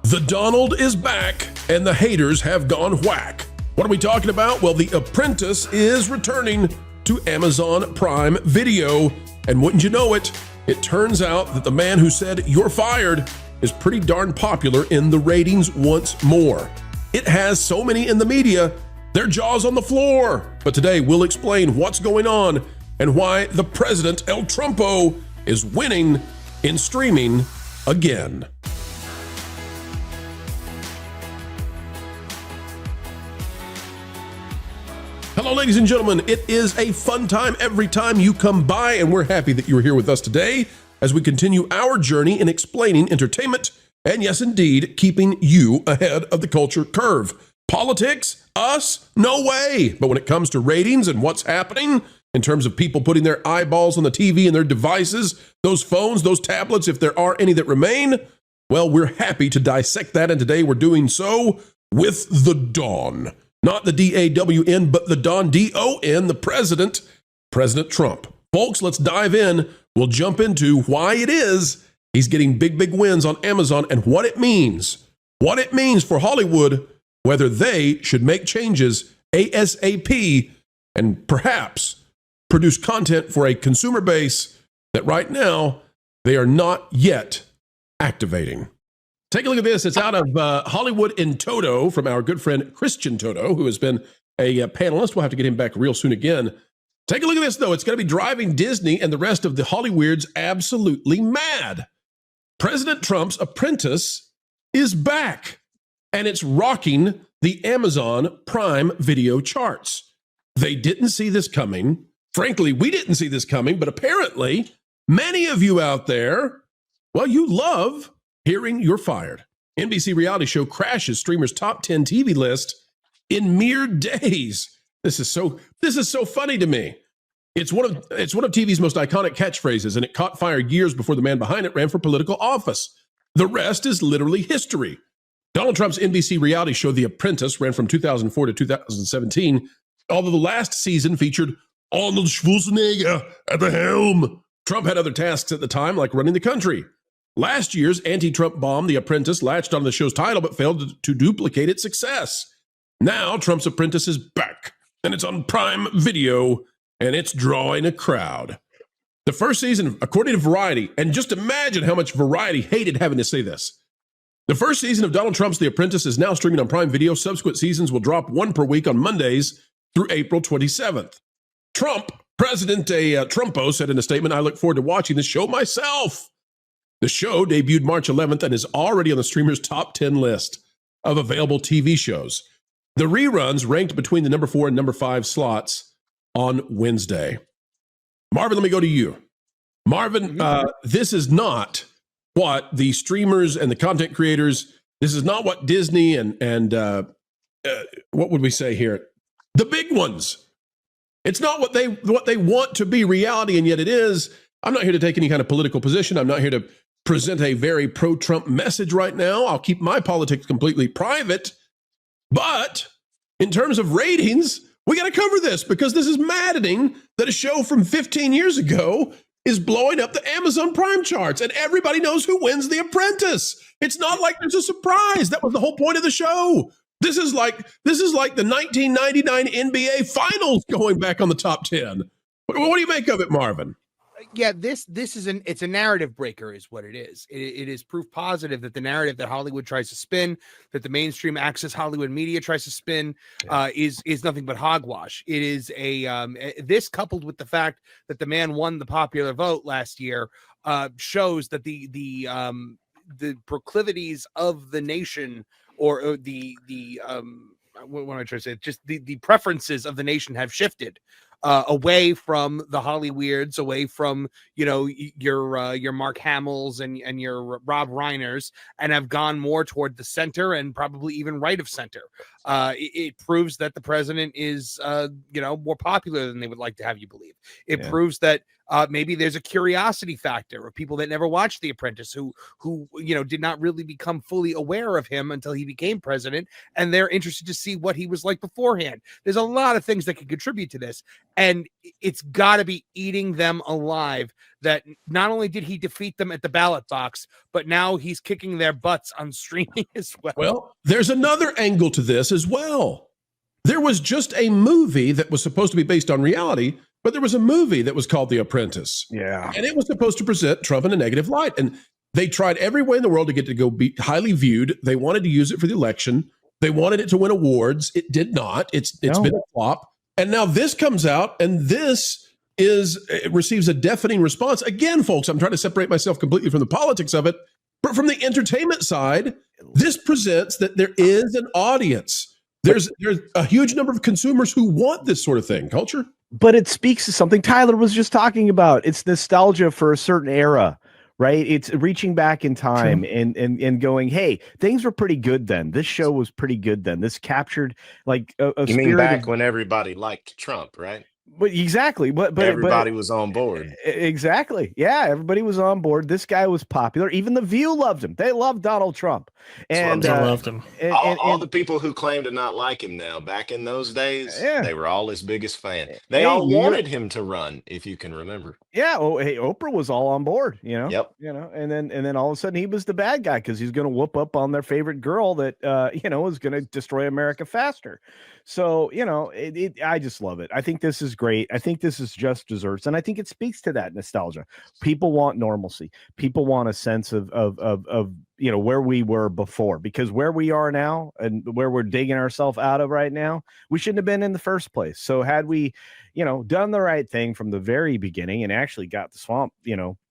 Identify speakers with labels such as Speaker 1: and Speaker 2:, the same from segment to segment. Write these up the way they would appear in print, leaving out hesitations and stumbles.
Speaker 1: The Donald is back, and the haters have gone whack. What are we talking about? Well, The Apprentice is returning to Amazon Prime Video. And wouldn't you know it, it turns out that the man who said you're fired is pretty darn popular in the ratings once more. It has so many in the media, their jaws on the floor. But today we'll explain what's going on and why the president, El Trumpo, is winning in streaming again. Hello, ladies and gentlemen. It is a fun time every time you come by, and we're happy that you're here with us today as we continue our journey in explaining entertainment and, yes, indeed, keeping you ahead of the culture curve. Politics? Us? No way. But when it comes to ratings and what's happening in terms of people putting their eyeballs on the TV and their devices, those phones, those tablets, if there are any that remain, well, we're happy to dissect that, and today we're doing so with the Dawn. Not the D-A-W-N, but the Don, D-O-N, the president, President Trump. Folks, let's dive in. We'll jump into why it is he's getting big wins on Amazon and what it means for Hollywood, whether they should make changes ASAP and perhaps produce content for a consumer base that right now they are not yet activating. Take a look at this. It's out of Hollywood in Toto from our good friend Christian Toto, who has been a panelist. We'll have to get him back real soon again. Take a look at this, though. It's going to be driving Disney and the rest of the Hollyweirds absolutely mad. President Trump's Apprentice is back, and it's rocking the Amazon Prime Video charts. They didn't see this coming. Frankly, we didn't see this coming, but apparently many of you out there, well, you love hearing you're fired. NBC reality show crashes streamers' top 10 TV list in mere days. This is so funny to me. It's one of TV's most iconic catchphrases, and it caught fire years before the man behind it ran for political office. The rest is literally history. Donald Trump's NBC reality show The Apprentice ran from 2004 to 2017, although the last season featured Arnold Schwarzenegger at the helm. Trump had other tasks at the time, like running the country. Last year's anti-Trump bomb, The Apprentice, latched on the show's title but failed to duplicate its success. Now, Trump's Apprentice is back, and it's on Prime Video, and it's drawing a crowd. The first season, according to Variety, and just imagine how much Variety hated having to say this. The first season of Donald Trump's The Apprentice is now streaming on Prime Video. Subsequent seasons will drop one per week on Mondays through April 27th. President Trumpo said in a statement, "I look forward to watching this show myself." The show debuted March 11th and is already on the streamer's top 10 list of available TV shows. The reruns ranked between the number 4 and number 5 slots on Wednesday. Marvin, let me go to you. Marvin, this is not what the streamers and the content creators, this is not what Disney and what would we say here? The big ones. It's not what they want to be reality, and yet it is. I'm not here to take any kind of political position. I'm not here to present a very pro-Trump message right now. I'll keep my politics completely private. But in terms of ratings, we got to cover this because this is maddening that a show from 15 years ago is blowing up the Amazon Prime charts, and everybody knows who wins The Apprentice. It's not like there's a surprise. That was the whole point of the show. This is like the 1999 NBA Finals going back on the top 10. What do you make of it, Marvin?
Speaker 2: Yeah, this is it's a narrative breaker is what it is. It is proof positive that the narrative that Hollywood tries to spin, that the mainstream access Hollywood media tries to spin, is nothing but hogwash. It is this coupled with the fact that the man won the popular vote last year shows that the proclivities of the nation or what am I trying to say? Just the preferences of the nation have shifted away from the Hollyweirds, away from your Mark Hamills and your Rob Reiners, and have gone more toward the center and probably even right of center. It proves that the president is more popular than they would like to have you believe. It proves that Maybe there's a curiosity factor of people that never watched The Apprentice who did not really become fully aware of him until he became president, and they're interested to see what he was like beforehand. There's a lot of things that can contribute to this, and it's got to be eating them alive that not only did he defeat them at the ballot box, but now he's kicking their butts on streaming as well.
Speaker 1: Well, there's another angle to this as well. There was just a movie that was supposed to be based on reality, but there was a movie that was called The Apprentice.
Speaker 3: Yeah.
Speaker 1: And it was supposed to present Trump in a negative light. And they tried every way in the world to get to go be highly viewed. They wanted to use it for the election. They wanted it to win awards. It did not. It's been a flop. And now this comes out, and it receives a deafening response. Again, folks, I'm trying to separate myself completely from the politics of it. But from the entertainment side, this presents that there is an audience. There's a huge number of consumers who want this sort of thing. Culture.
Speaker 3: But it speaks to something Tyler was just talking about. It's nostalgia for a certain era, right? It's reaching back in time and going, hey, things were pretty good then. This show was pretty good then. This captured like a
Speaker 4: you mean back when everybody liked Trump, right?
Speaker 3: But exactly, but
Speaker 4: everybody was on board.
Speaker 3: Exactly, yeah, everybody was on board. This guy was popular. Even The View loved him. They loved Donald Trump, and
Speaker 5: loved him.
Speaker 4: All the people who claim to not like him now, back in those days, they were all his biggest fan. They all wanted him to run, if you can remember.
Speaker 3: Yeah. Oh, hey, Oprah was all on board.
Speaker 4: Yep.
Speaker 3: And then all of a sudden he was the bad guy because he's going to whoop up on their favorite girl that is going to destroy America faster. So, I just love it. I think this is great. I think this is just desserts. And I think it speaks to that nostalgia. People want normalcy. People want a sense of where we were before, because where we are now and where we're digging ourselves out of right now, we shouldn't have been in the first place. So had we, done the right thing from the very beginning and actually got the swamp,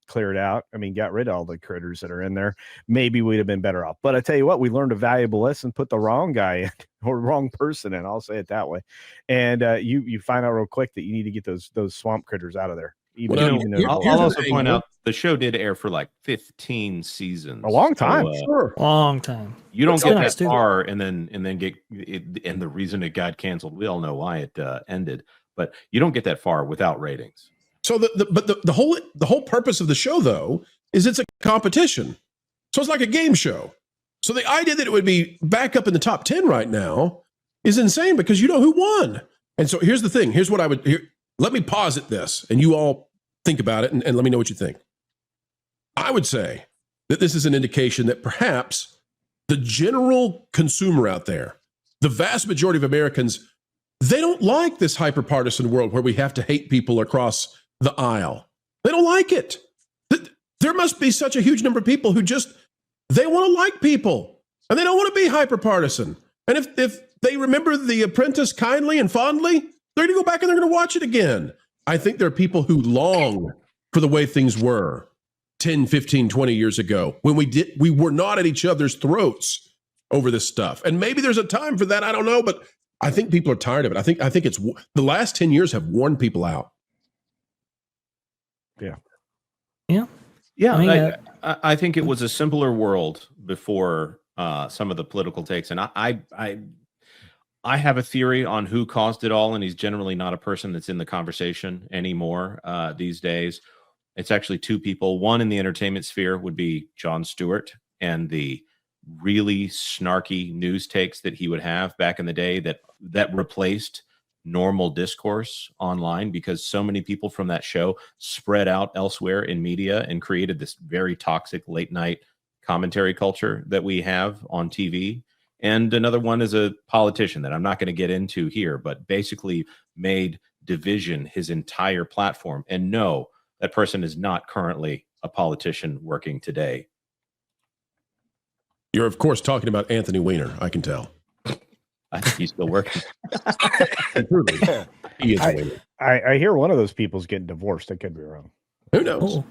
Speaker 3: cleared out, got rid of all the critters that are in there, maybe we'd have been better off. But I tell you what, we learned a valuable lesson, put the wrong guy in or wrong person in, I'll say it that way. And you find out real quick that you need to get those swamp critters out of there.
Speaker 5: I'll also point out the show did air for like 15 seasons.
Speaker 3: A long time.
Speaker 5: Sure.
Speaker 6: Long time.
Speaker 5: You don't get that far and then get it, and the reason it got canceled, we all know why it ended, but you don't get that far without ratings.
Speaker 1: So the whole purpose of the show, though, is it's a competition. So it's like a game show. So the idea that it would be back up in the top 10 right now is insane, because you know who won. And so here's the thing. Here's what I would let me posit this, and you all think about it and let me know what you think. I would say that this is an indication that perhaps the general consumer out there, the vast majority of Americans, they don't like this hyper-partisan world where we have to hate people across the aisle. They don't like it. There must be such a huge number of people who they want to like people, and they don't want to be hyper-partisan. And if they remember The Apprentice kindly and fondly, they're going to go back and they're going to watch it again. I think there are people who long for the way things were 10, 15, 20 years ago, when we were not at each other's throats over this stuff. And maybe there's a time for that. I don't know, but I think people are tired of it. I think it's the last 10 years have worn people out.
Speaker 5: Yeah. I think it was a simpler world before some of the political takes. And I have a theory on who caused it all, and he's generally not a person that's in the conversation anymore these days. It's actually two people. One in the entertainment sphere would be Jon Stewart, and the really snarky news takes that he would have back in the day that replaced normal discourse online, because so many people from that show spread out elsewhere in media and created this very toxic late night commentary culture that we have on TV. And another one is a politician that I'm not going to get into here, but basically made division his entire platform. And no, that person is not currently a politician working today.
Speaker 1: You're, of course, talking about Anthony Weiner, I can tell.
Speaker 5: I think he's still working.
Speaker 1: He is.
Speaker 3: I hear one of those people's getting divorced. I could be wrong.
Speaker 1: Who knows?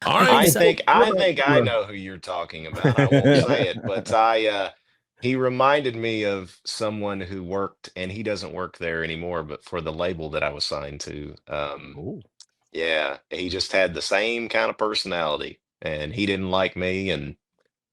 Speaker 1: All right.
Speaker 4: I think I know who you're talking about. I won't say it, but he reminded me of someone who worked, and he doesn't work there anymore, but for the label that I was signed to. Yeah, he just had the same kind of personality, and he didn't like me, and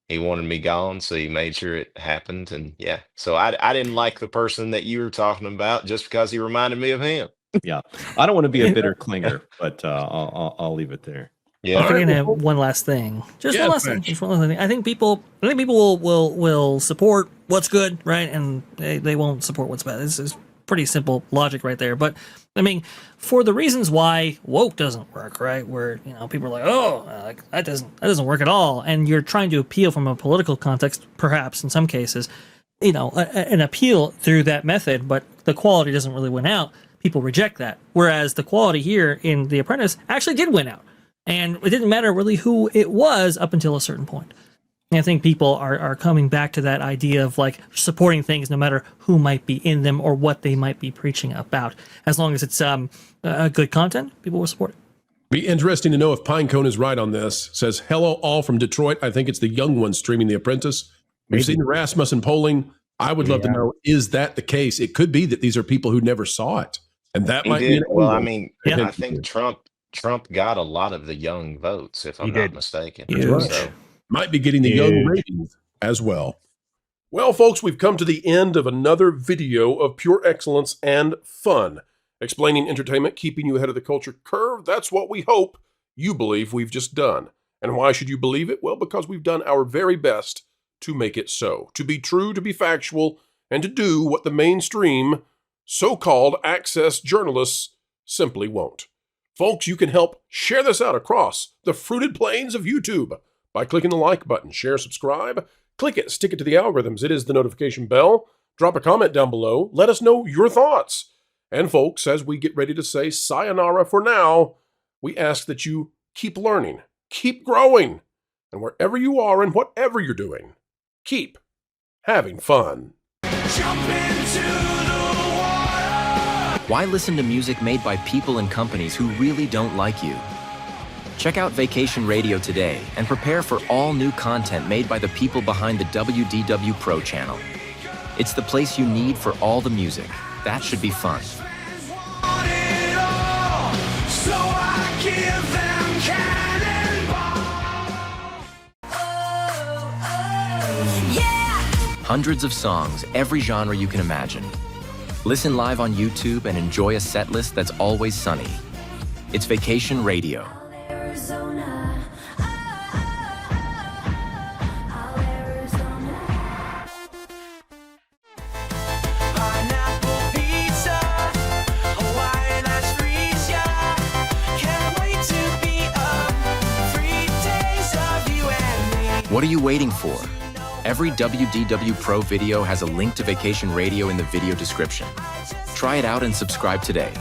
Speaker 4: he wanted me gone, so he made sure it happened. And yeah, so I didn't like the person that you were talking about just because he reminded me of him.
Speaker 5: Yeah, I don't want to be a bitter clinger, but I'll leave it there.
Speaker 4: Yeah.
Speaker 1: All right,
Speaker 6: Forgetting
Speaker 1: well,
Speaker 6: one last thing. Just
Speaker 1: yeah,
Speaker 6: one last thing.
Speaker 1: Mitch.
Speaker 6: Just one last thing. I think people will support what's good, right? And they won't support what's bad. This is pretty simple logic right there. But I mean, for the reasons why woke doesn't work, right? Where people are like, oh, that doesn't work at all, and you're trying to appeal from a political context, perhaps in some cases, an appeal through that method, but the quality doesn't really win out. People reject that. Whereas the quality here in The Apprentice actually did win out. And it didn't matter really who it was up until a certain point. And I think people are coming back to that idea of like supporting things no matter who might be in them or what they might be preaching about. As long as it's good content, people will support it.
Speaker 1: Be interesting to know if Pinecone is right on this. Says, hello all from Detroit. I think it's the young ones streaming The Apprentice. We've seen Rasmussen polling. I would love to know, is that the case? It could be that these are people who never saw it. And that
Speaker 4: He
Speaker 1: might be
Speaker 4: did.
Speaker 1: an
Speaker 4: Well, I
Speaker 1: angle.
Speaker 4: mean,
Speaker 6: Yeah.
Speaker 4: I think Trump got a lot of the young votes, if I'm
Speaker 3: He
Speaker 4: not
Speaker 3: did.
Speaker 4: mistaken.
Speaker 6: Huge.
Speaker 4: So,
Speaker 1: Might be getting the young
Speaker 3: Huge.
Speaker 1: ratings as well. Well, folks, we've come to the end of another video of pure excellence and fun. Explaining entertainment, keeping you ahead of the culture curve. That's what we hope you believe we've just done. And why should you believe it? Well, because we've done our very best to make it so. To be true, to be factual, and to do what the mainstream so-called access journalists simply won't. Folks, you can help share this out across the fruited plains of YouTube by clicking the like button. Share, subscribe, click it, stick it to the algorithms. It is the notification bell. Drop a comment down below. Let us know your thoughts. And folks, as we get ready to say sayonara for now, we ask that you keep learning, keep growing, and wherever you are and whatever you're doing, keep having fun.
Speaker 7: Why listen to music made by people and companies who really don't like you? Check out Vacation Radio today and prepare for all new content made by the people behind the WDW Pro Channel. It's the place you need for all the music. That should be fun. Hundreds of songs, every genre you can imagine. Listen live on YouTube and enjoy a set list that's always sunny. It's Vacation Radio. What are you waiting for? Every WDW Pro video has a link to Vacation Radio in the video description. Try it out and subscribe today.